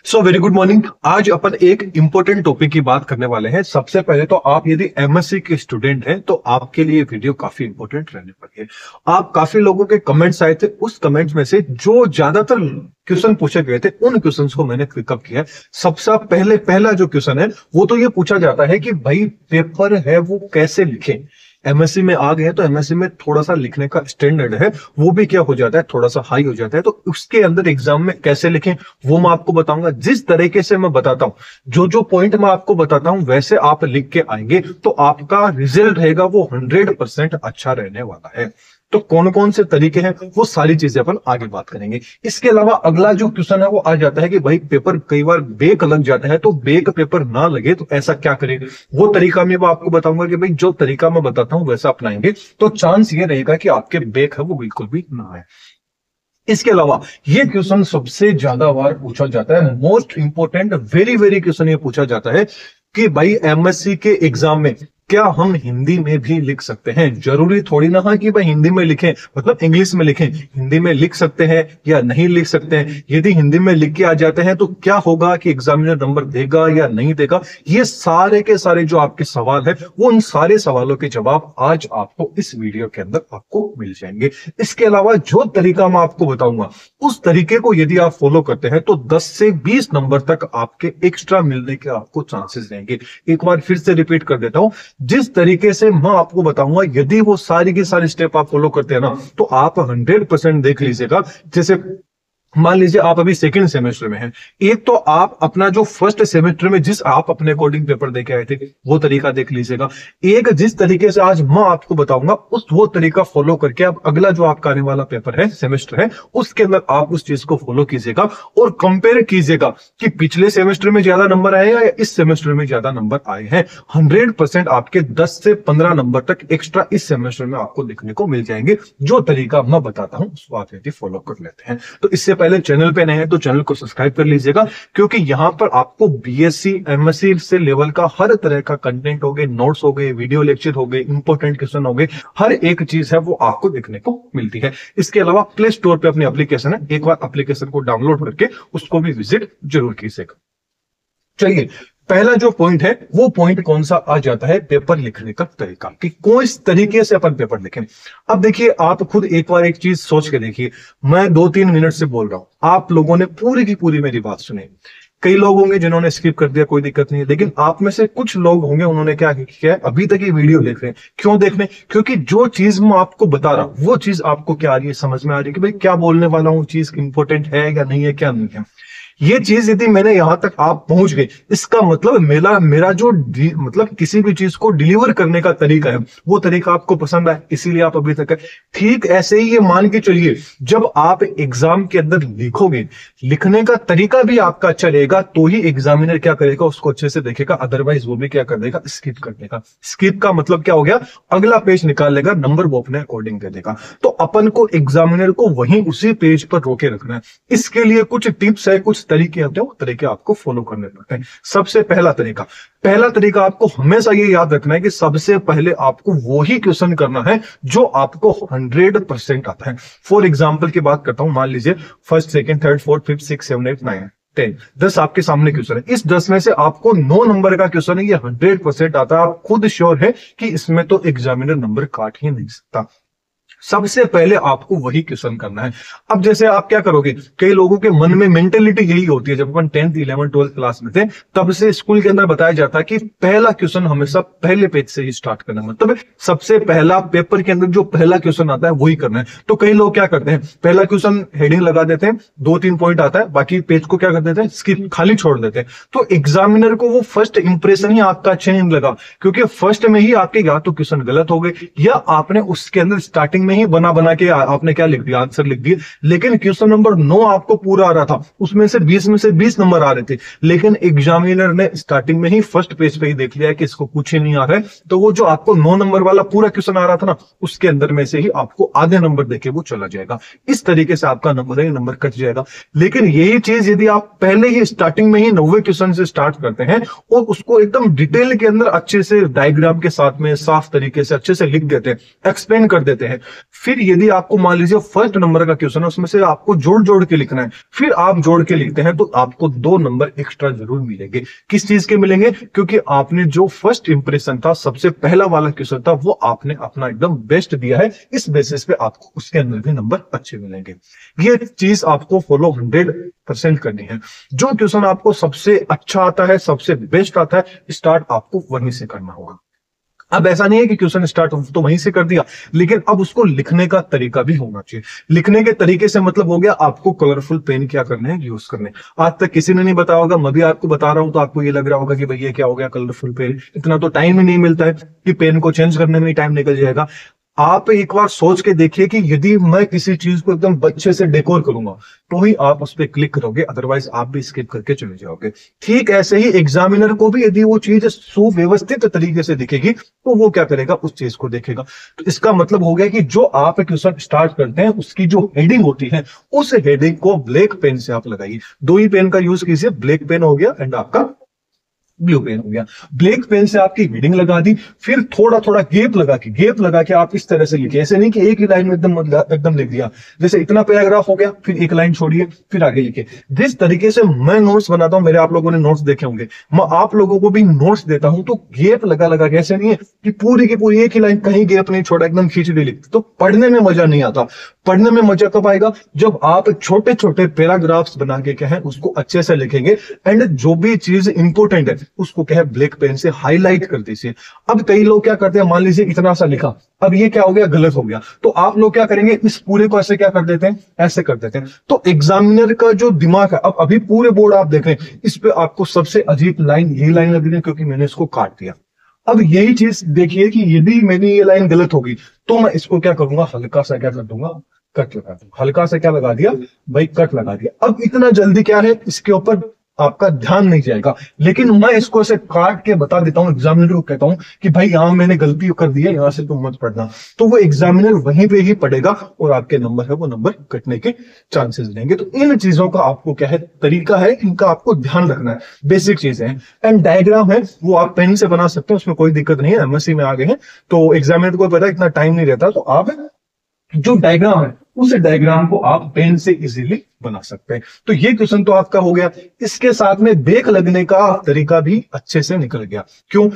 So very good morning. आज अपन एक important topic की बात करने वाले हैं। सबसे पहले तो आप यदि एमएससी के स्टूडेंट हैं तो आपके लिए वीडियो काफी इंपॉर्टेंट रहने वाली है। आप काफी लोगों के कमेंट्स आए थे, उस कमेंट्स में से जो ज्यादातर क्वेश्चन पूछे गए थे उन क्वेश्चंस को मैंने पिकअप किया है। सबसे पहला जो क्वेश्चन है वो तो ये पूछा जाता है कि भाई पेपर है वो कैसे लिखें। एमएससी में आ गए तो एमएससी में थोड़ा सा लिखने का स्टैंडर्ड है वो भी क्या हो जाता है, थोड़ा सा हाई हो जाता है। तो उसके अंदर एग्जाम में कैसे लिखें वो मैं आपको बताऊंगा। जिस तरीके से मैं बताता हूं, जो जो पॉइंट मैं आपको बताता हूं वैसे आप लिख के आएंगे तो आपका रिजल्ट रहेगा वो 100% अच्छा रहने वाला है। तो कौन कौन से तरीके हैं वो सारी चीजें अपन आगे बात करेंगे। इसके अलावा अगला जो क्वेश्चन है वो आ जाता है कि भाई पेपर कई बार बेक लग जाता है, तो बेक पेपर ना लगे तो ऐसा क्या करें। वो तरीका मैं आपको बताऊंगा कि भाई जो तरीका मैं बताता हूं वैसा अपनाएंगे तो चांस ये रहेगा कि आपके बेक है वो बिल्कुल भी ना आए। इसके अलावा ये क्वेश्चन सबसे ज्यादा बार पूछा जाता है, most important very very question ये पूछा जाता है कि भाई एमएससी के एग्जाम में क्या हम हिंदी में भी लिख सकते हैं। जरूरी थोड़ी ना है कि भाई हिंदी में लिखें, मतलब इंग्लिश में लिखें। हिंदी में लिख सकते हैं या नहीं लिख सकते हैं। यदि हिंदी में लिख के आ जाते हैं तो क्या होगा कि एग्जामिनर नंबर देगा या नहीं देगा। ये सारे के सारे जो आपके सवाल है वो उन सारे सवालों के जवाब आज आपको इस वीडियो के अंदर आपको मिल जाएंगे। इसके अलावा जो तरीका मैं आपको बताऊंगा उस तरीके को यदि आप फॉलो करते हैं तो 10 से 20 नंबर तक आपके एक्स्ट्रा मिलने के आपको चांसेस रहेंगे। एक बार फिर से रिपीट कर देता हूं, जिस तरीके से मैं आपको बताऊंगा यदि वो सारी की सारी स्टेप आप फॉलो करते हैं ना तो आप 100% देख लीजिएगा। जैसे मान लीजिए आप अभी सेकंड सेमेस्टर में हैं, एक तो आप अपना जो फर्स्ट सेमेस्टर में जिस आप अपने अकॉर्डिंग पेपर देके आए थे वो तरीका देख लीजिएगा। एक जिस तरीके से आज मैं आपको बताऊंगा उस वो तरीका फॉलो करके आप अगला जो आपका आने वाला पेपर है सेमेस्टर है उसके अंदर आप उस चीज को फॉलो कीजिएगा और कंपेयर कीजिएगा कि पिछले सेमेस्टर में ज्यादा नंबर आए या इस सेमेस्टर में ज्यादा नंबर आए हैं। 100% आपके 10 से 15 नंबर तक एक्स्ट्रा इस सेमेस्टर में आपको देखने को मिल जाएंगे। जो तरीका मैं बताता हूं उसको आप यदि फॉलो कर लेते हैं तो इससे पहले चैनल पे नए हैं तो चैनल को सब्सक्राइब कर लीजिएगा, क्योंकि यहां पर आपको बीएससी एमएससी से लेवल का हर तरह का कंटेंट हो गए, नोट्स हो गए, वीडियो लेक्चर हो गए, इंपॉर्टेंट क्वेश्चन हो गए, हर एक चीज है वो आपको देखने को मिलती है। इसके अलावा प्ले स्टोर पे अपनी एप्लीकेशन है, एक बार एप्लीकेशन को डाउनलोड करके उसको भी विजिट जरूर कीजिएगा। चलिए, पहला जो पॉइंट है वो पॉइंट कौन सा आ जाता है, पेपर लिखने का तरीका, कि किस तरीके से अपन पेपर लिखें। अब देखिए, आप खुद एक बार एक चीज सोच के देखिए, मैं 2-3 मिनट से बोल रहा हूं, आप लोगों ने पूरी की पूरी मेरी बात सुनी। कई लोग होंगे जिन्होंने स्किप कर दिया, कोई दिक्कत नहीं है, लेकिन आप में से कुछ लोग होंगे उन्होंने क्या किया है, अभी तक ये वीडियो देख रहे हैं। क्यों देख रहे हैं? क्योंकि जो चीज मैं आपको बता रहा हूं वो चीज आपको क्या आ रही है, समझ में आ रही है कि भाई क्या बोलने वाला हूं, चीज इंपॉर्टेंट है या नहीं है, क्या नहीं है। ये चीज यदि मैंने यहां तक आप पहुंच गए, इसका मतलब मेरा जो मतलब किसी भी चीज को डिलीवर करने का तरीका है वो तरीका आपको पसंद आए, इसीलिए आप अभी तक है। ठीक ऐसे ही ये मान के चलिए, जब आप एग्जाम के अंदर लिखोगे, लिखने का तरीका भी आपका अच्छा रहेगा तो ही एग्जामिनर क्या करेगा, उसको अच्छे से देखेगा, अदरवाइज वो भी क्या कर देगा, स्किप कर देगा। स्किप का मतलब क्या हो गया, अगला पेज निकाल लेगा, नंबर वो अपने अकॉर्डिंग दे देगा। तो अपन को एग्जामिनर को वहीं उसी पेज पर रोके रखना है। इसके लिए कुछ टिप्स है, कुछ तरीके होते हैं, वो तरीके आपको फॉलो करने पड़ते हैं। सबसे पहला तरीका आपको हमेशा ये याद रखना है कि सबसे पहले आपको वो ही क्वेश्चन करना है जो आपको 100% आता है। फॉर एग्जाम्पल की बात करता हूं, मान लीजिए first second third fourth fifth six 7 8 9 10 10 आपके सामने क्वेश्चन है। इस 10 में से आपको 9 नंबर का क्वेश्चन है, ये 100% आता है। आप खुद श्योर है कि इसमें तो एग्जामिनर नंबर काट ही नहीं सकता। सबसे पहले आपको वही क्वेश्चन करना है। अब जैसे आप क्या करोगे, कई लोगों के मन में मेंटेलिटी यही होती है, जब अपन 10th 11th 12th क्लास में थे तब से स्कूल के अंदर बताया जाता है कि पहला क्वेश्चन हमेशा पहले पेज से ही स्टार्ट करना है, मतलब सबसे पहला पेपर के अंदर जो पहला क्वेश्चन आता है वही करना है। तो कई लोग क्या करते हैं, पहला क्वेश्चन हेडिंग लगा देते हैं, 2-3 पॉइंट आता है, बाकी पेज को क्या कर देते हैं, स्किप, खाली छोड़ देते हैं। तो एग्जामिनर को वो फर्स्ट इंप्रेशन ही आपका अच्छा नहीं लगा, क्योंकि फर्स्ट में ही आपके या तो क्वेश्चन गलत हो गए या आपने उसके अंदर स्टार्टिंग में ही बना के आपने क्या लिख दिया, आंसर लिख दिया। लेकिन क्वेश्चन नंबर 9 आपको पूरा आ रहा था, उसमें से 20 में से 20 नंबर आ रहे थे, लेकिन एग्जामिनर ने स्टार्टिंग में ही फर्स्ट पेज पे ही देख लिया कि इसको कुछ ही नहीं आ रहा है, तो वो जो आपको 9 नंबर वाला पूरा क्वेश्चन आ रहा था ना, उसके अंदर में से ही आपको आधे नंबर देके वो चला जाएगा। इस तरीके से आपका नंबर कट जाएगा। लेकिन यही चीज यदि आप पहले ही स्टार्टिंग में ही 90 क्वेश्चन से स्टार्ट करते हैं और उसको एकदम डिटेल के अंदर अच्छे से डायग्राम के साथ में साफ तरीके से अच्छे से लिख देते हैं, एक्सप्लेन कर देते हैं, फिर यदि आपको मान लीजिए फर्स्ट नंबर का क्वेश्चन है, उसमें से आपको जोड़ जोड़ के लिखना है, फिर आप जोड़ के लिखते हैं, तो आपको 2 नंबर एक्स्ट्रा जरूर मिलेंगे। किस चीज के मिलेंगे? क्योंकि आपने जो फर्स्ट इंप्रेशन था, सबसे पहला वाला क्वेश्चन था, वो आपने अपना एकदम बेस्ट दिया है। इस बेसिस पे आपको उसके अंदर भी नंबर अच्छे मिलेंगे। ये चीज आपको फॉलो 100% करनी है। जो क्वेश्चन आपको सबसे अच्छा आता है, सबसे बेस्ट आता है, स्टार्ट आपको वहीं से करना होगा। अब ऐसा नहीं है कि क्वेश्चन स्टार्ट तो वहीं से कर दिया, लेकिन अब उसको लिखने का तरीका भी होना चाहिए। लिखने के तरीके से मतलब हो गया आपको कलरफुल पेन क्या करने हैं, यूज करने। आज तक किसी ने नहीं बताया होगा, मैं भी आपको बता रहा हूं, तो आपको ये लग रहा होगा कि भैया क्या हो गया कलरफुल पेन, इतना तो टाइम ही नहीं मिलता है कि पेन को चेंज करने में ही टाइम निकल जाएगा। आप एक बार सोच के देखिए कि यदि मैं किसी चीज को एकदम अच्छे से डेकोर करूंगा तो ही आप उस पर क्लिक करोगे, अदरवाइज आप भी स्किप करके चले जाओगे। ठीक ऐसे ही एग्जामिनर को भी यदि वो चीज सुव्यवस्थित तरीके से दिखेगी तो वो क्या करेगा, उस चीज को देखेगा। तो इसका मतलब हो गया कि जो आप क्वेश्चन स्टार्ट करते हैं उसकी जो हेडिंग होती है, उस हेडिंग को ब्लैक पेन से आप लगाइए। 2 ही पेन का यूज कीजिए, ब्लैक पेन हो गया एंड आपका ब्लू पेन हो गया। ब्लैक पेन से आपकी हेडिंग लगा दी, फिर थोड़ा थोड़ा गेप लगा के आप इस तरह से लिखिए। ऐसे नहीं कि एक ही लाइन में एकदम लिख दिया, जैसे इतना पैराग्राफ हो गया, फिर एक लाइन छोड़िए, फिर आगे लिखिए। जिस तरीके से मैं नोट्स बनाता हूं, मेरे आप लोगों ने नोट्स देखे होंगे, मैं आप लोगों को भी नोट्स देता हूं, तो गेप लगा के, ऐसे नहीं है कि पूरी की पूरी एक ही लाइन कहीं गेप नहीं छोड़ा, एकदम खींचड़ी लिखते, तो पढ़ने में मजा नहीं आता। पढ़ने में मजा कब आएगा? जब आप छोटे छोटे पैराग्राफ्स बना के कहें उसको अच्छे से लिखेंगे, एंड जो भी चीज इंपॉर्टेंट है उसको क्या है ब्लैक पेन से हाईलाइट कर दीजिए। अब कई लोग क्या करते हैं, मान लीजिए इतना सा लिखा, अब ये क्या हो गया, गलत हो गया, तो आप लोग क्या करेंगे, इस पूरे को ऐसे क्या कर देते हैं, ऐसे कर देते हैं। तो एग्जामिनर का जो दिमाग है, अब अभी पूरे बोर्ड आप देख रहे हैं, इस पे आपको सबसे अजीब लाइन यही लाइन लग रही है क्योंकि मैंने इसको काट दिया। अब यही चीज देखिए कि यदि मेरी ये लाइन गलत होगी तो मैं इसको क्या करूंगा, हल्का सा क्या कर दूंगा, कट लगा दूंगा। हल्का सा क्या लगा दिया भाई, कट लगा दिया। अब इतना जल्दी क्या है, इसके ऊपर आपका ध्यान नहीं जाएगा, लेकिन मैं इसको ऐसे काट के बता देता हूं, एग्जामिनर को कहता हूं कि भाई यहां मैंने गलती कर दी है, यहां से तुम मत पढ़ना, तो वो एग्जामिनर वहीं पे ही पढ़ेगा और आपके नंबर है वो नंबर कटने के चांसेस रहेंगे। तो इन चीजों का आपको क्या है, तरीका है, इनका आपको ध्यान रखना है, बेसिक चीजें हैं। एंड डायग्राम है वो आप पेन से बना सकते हैं, उसमें कोई दिक्कत नहीं है, एमएससी में आ गए हैं तो एग्जामिनर को पता है इतना टाइम नहीं रहता, तो आप जो डायग्राम है उस डायग्राम को आप पेन से इजीली बना सकते हैं। तो ये क्वेश्चन तो आपका हो गया। इसके साथ में बेक लगने का तरीका भी अच्छे से निकल गया। क्यों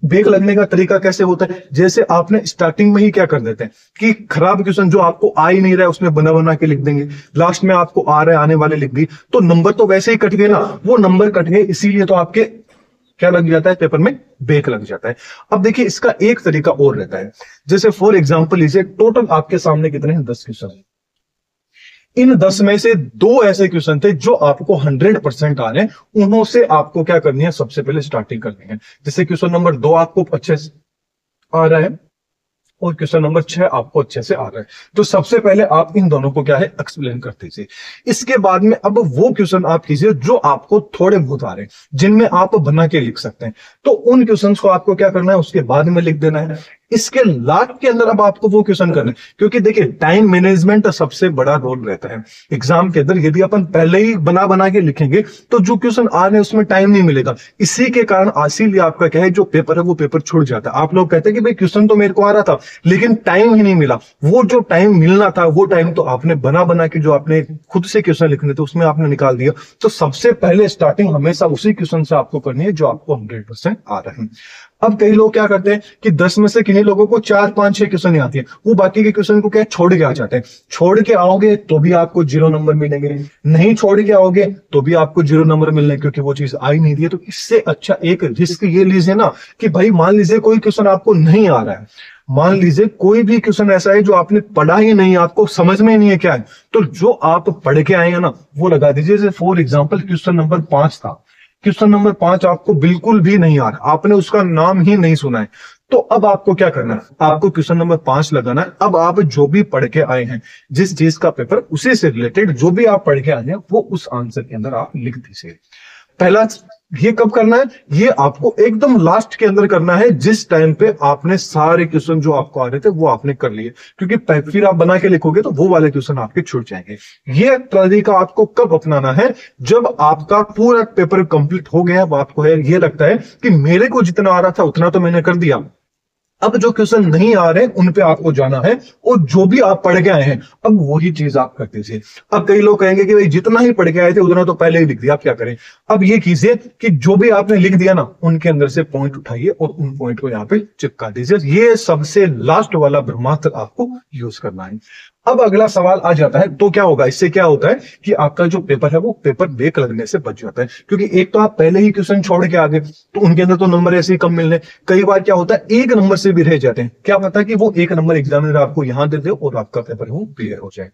बेक लगने का तरीका कैसे होता है, जैसे आपने स्टार्टिंग में ही क्या कर देते हैं कि खराब क्वेश्चन जो आपको आ ही नहीं रहा है उसमें बना बना के लिख देंगे, लास्ट में आपको आ रहा है आने वाले लिख दी, तो नंबर तो वैसे ही कट गए ना, वो नंबर कट गए, इसीलिए तो आपके क्या लग जाता है, पेपर में बेक लग जाता है। अब देखिए इसका एक तरीका और रहता है, जैसे फॉर एग्जांपल लीजिए टोटल आपके सामने कितने हैं, 10 क्वेश्चन है। इन 10 में से 2 ऐसे क्वेश्चन थे जो आपको 100% आ रहे हैं, उन्हों से आपको क्या करनी है, सबसे पहले स्टार्टिंग करनी है। जैसे क्वेश्चन नंबर 2 आपको अच्छे से आ रहा है और क्वेश्चन नंबर 6 आपको अच्छे से आ रहा है, तो सबसे पहले आप इन दोनों को क्या है, एक्सप्लेन कर दीजिए। इसके बाद में अब वो क्वेश्चन आप कीजिए जो आपको थोड़े बहुत आ रहे हैं, जिनमें आप बना के लिख सकते हैं, तो उन क्वेश्चंस को आपको क्या करना है, उसके बाद में लिख देना है। इसके लास्ट के अंदर अब आपको वो क्वेश्चन करना है, क्योंकि देखिए टाइम मैनेजमेंट सबसे बड़ा रोल रहता है एग्जाम के अंदर। यदि अपन पहले ही बना बना के लिखेंगे तो जो क्वेश्चन आ रहे हैं उसमें टाइम नहीं मिलेगा, इसी के कारण इसीलिए आपका क्या है, जो पेपर है वो पेपर छूट जाता है। आप लोग कहते हैं कि भाई क्वेश्चन तो मेरे को आ रहा था लेकिन टाइम ही नहीं मिला, वो जो टाइम मिलना था वो टाइम तो आपने बना बना के जो आपने खुद से क्वेश्चन लिखने थे उसमें आपने निकाल दिया। तो सबसे पहले स्टार्टिंग हमेशा उसी क्वेश्चन से आपको करनी है जो आपको 100% आ रहे हैं। अब कई लोग क्या करते हैं कि 10 में से किन्हीं लोगों को 4, 5, 6 क्वेश्चन आती है, वो बाकी के क्वेश्चन को क्या छोड़ के आ जाते हैं। छोड़ के आओगे तो भी आपको 0 नंबर मिलेंगे, नहीं छोड़ के आओगे तो भी आपको 0 नंबर मिलने, क्योंकि वो चीज आ ही नहीं दी है। तो इससे अच्छा एक रिस्क ये लीजिए ना कि भाई मान लीजिए कोई क्वेश्चन आपको नहीं आ रहा है, मान लीजिए कोई भी क्वेश्चन ऐसा है जो आपने पढ़ा ही नहीं, आपको समझ में ही नहीं है क्या है, तो जो आप पढ़ के आए हैं ना वो लगा दीजिए। जैसे फॉर एग्जाम्पल क्वेश्चन नंबर 5 था, क्वेश्चन नंबर 5 आपको बिल्कुल भी नहीं आ रहा, आपने उसका नाम ही नहीं सुना है, तो अब आपको क्या करना है, आपको क्वेश्चन नंबर 5 लगाना है। अब आप जो भी पढ़ के आए हैं, जिस चीज का पेपर, उसी से रिलेटेड जो भी आप पढ़ के आए हैं वो उस आंसर के अंदर आप लिख दीजिए। पहला ये कब करना है, ये आपको एकदम लास्ट के अंदर करना है, जिस टाइम पे आपने सारे क्वेश्चन जो आपको आ रहे थे वो आपने कर लिए, क्योंकि फिर आप बना के लिखोगे तो वो वाले क्वेश्चन आपके छूट जाएंगे। ये तरीका आपको कब अपनाना है, जब आपका पूरा पेपर कंप्लीट हो गया, अब आपको है ये लगता है कि मेरे को जितना आ रहा था उतना तो मैंने कर दिया, अब जो क्वेश्चन नहीं आ रहे उन पे आपको जाना है, और जो भी आप पढ़ के आए हैं अब वही चीज आप कर दीजिए। अब कई लोग कहेंगे कि भाई जितना ही पढ़ के आए थे उतना तो पहले ही लिख दिया, आप क्या करें? अब ये कीजिए कि जो भी आपने लिख दिया ना उनके अंदर से पॉइंट उठाइए और उन पॉइंट को यहाँ पे चिपका दीजिए। ये सबसे लास्ट वाला ब्रह्मास्त्र आपको यूज करना है। अब अगला सवाल आ जाता है, तो क्या होगा? इससे क्या होता है कि आपका जो पेपर है वो पेपर बेक लगने से बच जाता है, क्योंकि एक तो आप पहले ही क्वेश्चन छोड़ के आ गए तो उनके अंदर तो नंबर ऐसे ही कम मिलने। कई बार क्या होता है एक नंबर से भी रह जाते हैं, क्या पता कि वो एक नंबर एग्जामिनर आपको यहां दे दे और आपका पेपर वो क्लियर हो जाए।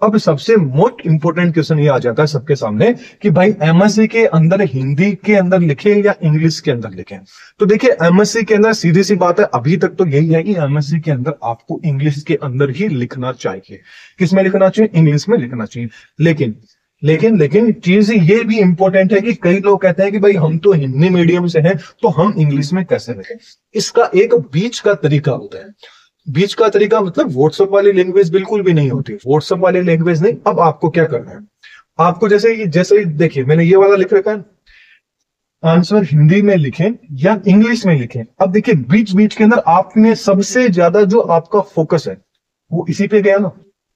अब सबसे मोस्ट इंपोर्टेंट क्वेश्चन ये आ जाता है सबके सामने कि भाई एमएससी के अंदर हिंदी के अंदर लिखे या इंग्लिश के अंदर लिखे। तो देखिए एमएससी के अंदर सीधी सी बात है, अभी तक तो यही है कि एमएससी के अंदर आपको इंग्लिश के अंदर ही लिखना चाहिए। किस में लिखना चाहिए? इंग्लिश में लिखना चाहिए। लेकिन लेकिन लेकिन चीज ये भी इंपॉर्टेंट है कि कई लोग कहते हैं कि भाई हम तो हिंदी मीडियम से हैं तो हम इंग्लिश में कैसे लिखें। इसका एक बीच का तरीका होता है। बीच का तरीका मतलब व्हाट्सएप वाली लैंग्वेज बिल्कुल भी नहीं होती, व्हाट्सएप वाली लैंग्वेज नहीं। अब आपको क्या करना है, आपको जैसे देखिए मैंने ये वाला लिख रखा है, आंसर हिंदी में लिखें या इंग्लिश में लिखें। अब देखिए बीच बीच के अंदर आपने सबसे ज्यादा जो आपका फोकस है वो इसी पे गया ना,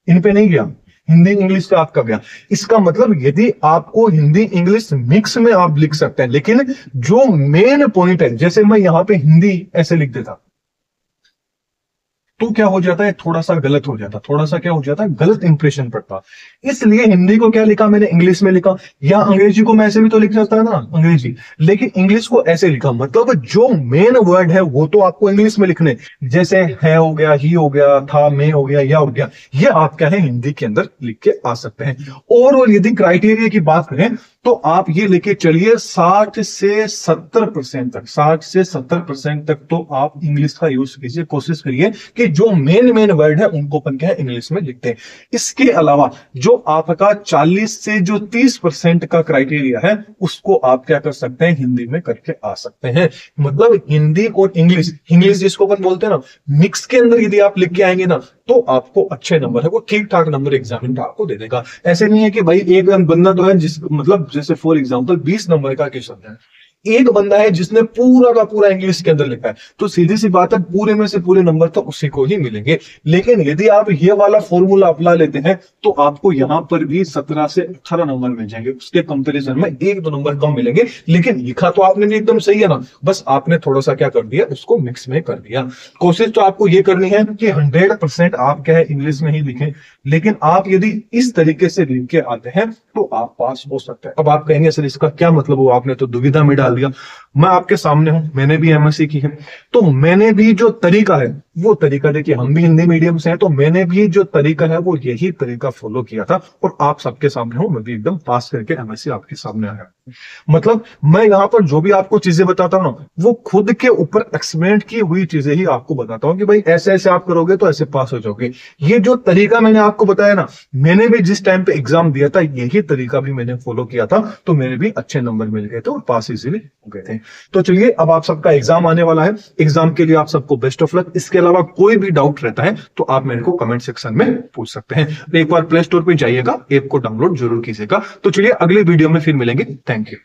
इन पे नहीं गया। हिंदी इंग्लिश पे आपका गया। इसका मतलब यदि आपको हिंदी इंग्लिश मिक्स में आप लिख सकते हैं, लेकिन जो मेन पॉइंट है, जैसे मैं यहां पे हिंदी ऐसे लिख देता तो क्या हो जाता है, थोड़ा सा गलत हो जाता, थोड़ा सा क्या हो जाता है, गलत इंप्रेशन पड़ता। इसलिए हिंदी को क्या लिखा मैंने, इंग्लिश में लिखा। या अंग्रेजी को मैं ऐसे भी तो लिख सकता है ना, अंग्रेजी, लेकिन इंग्लिश को ऐसे लिखा। मतलब जो मेन वर्ड है वो तो आपको इंग्लिश में लिखने, जैसे है हो गया, ही हो गया, था, में हो गया, या हो गया, ये आप क्या है हिंदी के अंदर लिख के आ सकते हैं। और यदि क्राइटेरिया की बात करें तो आप ये लेके चलिए 60 से 70% तक, 60 से 70% तक तो आप इंग्लिश का यूज कीजिए। कोशिश करिए कि जो मेन वर्ड है उनको अपन क्या है इंग्लिश में लिखते हैं। इसके अलावा जो आपका 40 से जो 30% का क्राइटेरिया है उसको आप क्या कर सकते हैं, हिंदी में करके आ सकते हैं। मतलब हिंदी और इंग्लिश, इंग्लिश जिसको अपन बोलते हैं ना, मिक्स के अंदर यदि आप लिख के आएंगे ना तो आपको अच्छे नंबर है वो ठीक ठाक नंबर एग्जामिनर आपको दे देगा। ऐसे नहीं है कि भाई एक बंदा तो है जिस मतलब जैसे फॉर एग्जांपल 20 नंबर का क्वेश्चन है, एक बंदा है जिसने पूरा का पूरा इंग्लिश के अंदर लिखा है, तो सीधी सी बात है पूरे में से पूरे नंबर तो उसी को ही मिलेंगे। लेकिन यदि आप ये वाला फॉर्मूला अपना लेते हैं तो आपको यहां पर भी 17 से 18 नंबर मिल जाएंगे, उसके कंपैरिजन में 1-2 नंबर कम मिलेंगे। लेकिन लिखा तो आपने भी एकदम सही है ना, बस आपने थोड़ा सा क्या कर दिया, उसको मिक्स में कर दिया। कोशिश तो आपको ये करनी है कि 100% आप क्या है इंग्लिश में ही लिखें, लेकिन आप यदि इस तरीके से लिख के आते हैं तो आप पास हो सकते हैं। अब आप कहेंगे सर इसका क्या मतलब हुआ, आपने तो दुविधा में डाल दिया। मैं आपके सामने हूं, मैंने भी एमएससी की है, तो मैंने भी जो तरीका है वो तरीका, देखिए हम भी हिंदी मीडियम से हैं तो मैंने भी जो तरीका है वो यही तरीका फॉलो किया था और आप सबके सामने हूं, मैं भी एकदम पास करके एमएससी आपके सामने आया। मतलब मैं यहां पर जो भी आपको चीजें बताता हूं ना वो खुद के ऊपर एक्सपेरिमेंट की हुई चीजें ही आपको बताता हूं कि भाई ऐसे ऐसे आप करोगे तो ऐसे पास हो जाओगे। ये जो तरीका मैंने आपको बताया ना, मैंने भी जिस टाइम पे एग्जाम दिया था यही तरीका भी मैंने फॉलो किया था, तो मेरे भी अच्छे नंबर मिल गए थे और पास इजीली हो गए थे। तो चलिए अब आप सबका एग्जाम आने वाला है, एग्जाम के लिए आप सबको बेस्ट ऑफ लक। इसके अलावा कोई भी डाउट रहता है तो आप मेरे को कमेंट सेक्शन में पूछ सकते हैं। एक बार प्ले स्टोर पे जाइएगा, ऐप को डाउनलोड जरूर कीजिएगा। तो चलिए अगले वीडियो में फिर मिलेंगे। Thank you.